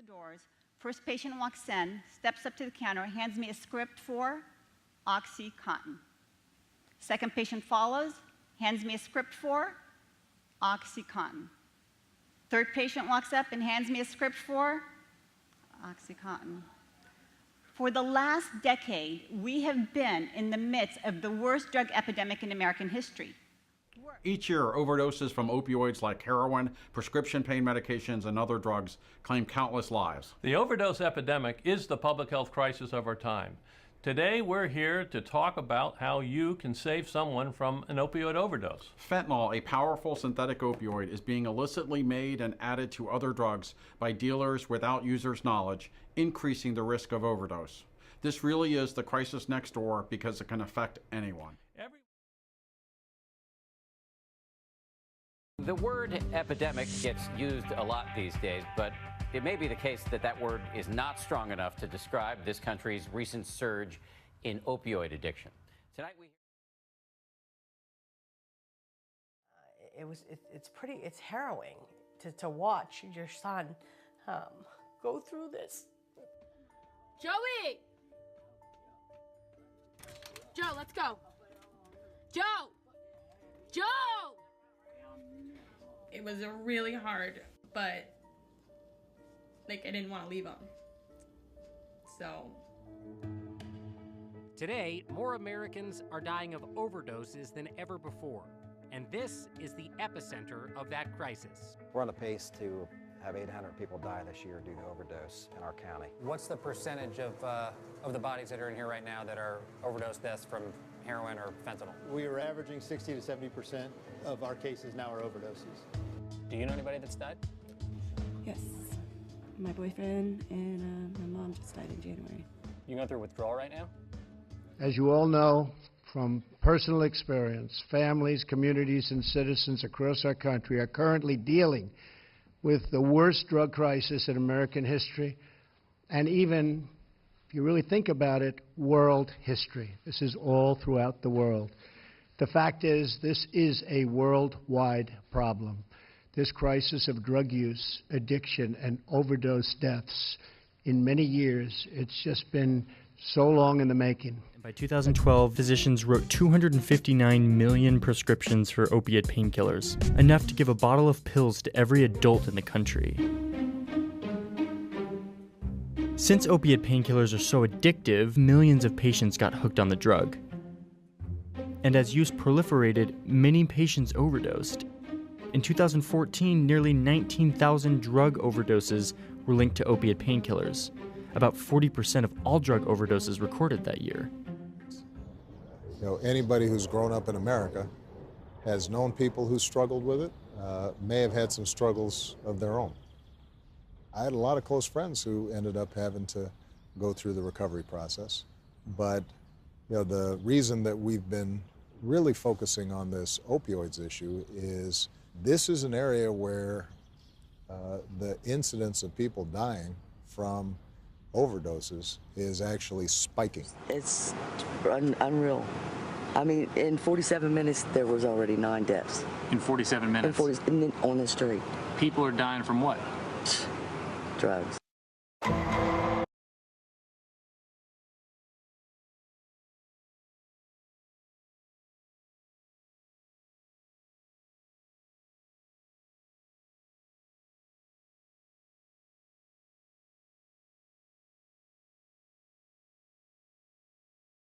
the doors. First patient walks in, steps up to the counter, hands me a script for OxyContin. Second patient follows, hands me a script for OxyContin. Third patient walks up and hands me a script for OxyContin. For the last decade, we have been in the midst of the worst drug epidemic in American history. Each year, overdoses from opioids like heroin, prescription pain medications, and other drugs claim countless lives. The overdose epidemic is the public health crisis of our time. Today, we're here to talk about how you can save someone from an opioid overdose. Fentanyl, a powerful synthetic opioid, is being illicitly made and added to other drugs by dealers without users' knowledge, increasing the risk of overdose. This really is the crisis next door because it can affect anyone. The word epidemic gets used a lot these days, but it may be the case that that word is not strong enough to describe this country's recent surge in opioid addiction. Tonight we it's harrowing to watch your son go through this. Joey! Joe, let's go. Joe! Joe! It was really hard, but I didn't want to leave him. So. Today, more Americans are dying of overdoses than ever before. And this is the epicenter of that crisis. We're on a pace to have 800 people die this year due to overdose in our county. What's the percentage of the bodies that are in here right now that are overdose deaths from heroin or fentanyl? We are averaging 60 to 70% of our cases now are overdoses. Do you know anybody that's died? Yes. My boyfriend and my mom just died in January. You going through withdrawal right now? As you all know from personal experience, families, communities, and citizens across our country are currently dealing with the worst drug crisis in American history, and even, if you really think about it, world history. This is all throughout the world. The fact is, this is a worldwide problem. This crisis of drug use, addiction, and overdose deaths in many years, it's just been so long in the making. By 2012, physicians wrote 259 million prescriptions for opiate painkillers, enough to give a bottle of pills to every adult in the country. Since opiate painkillers are so addictive, millions of patients got hooked on the drug. And as use proliferated, many patients overdosed. In 2014, nearly 19,000 drug overdoses were linked to opiate painkillers, about 40% of all drug overdoses recorded that year. You know, anybody who's grown up in America has known people who struggled with it, may have had some struggles of their own. I had a lot of close friends who ended up having to go through the recovery process. But you know, the reason that we've been really focusing on this opioids issue is this is an area where the incidence of people dying from overdoses is actually spiking. It's unreal. I mean, in 47 minutes, there was already 9 deaths. In 47 minutes? On the street. People are dying from what? Drugs.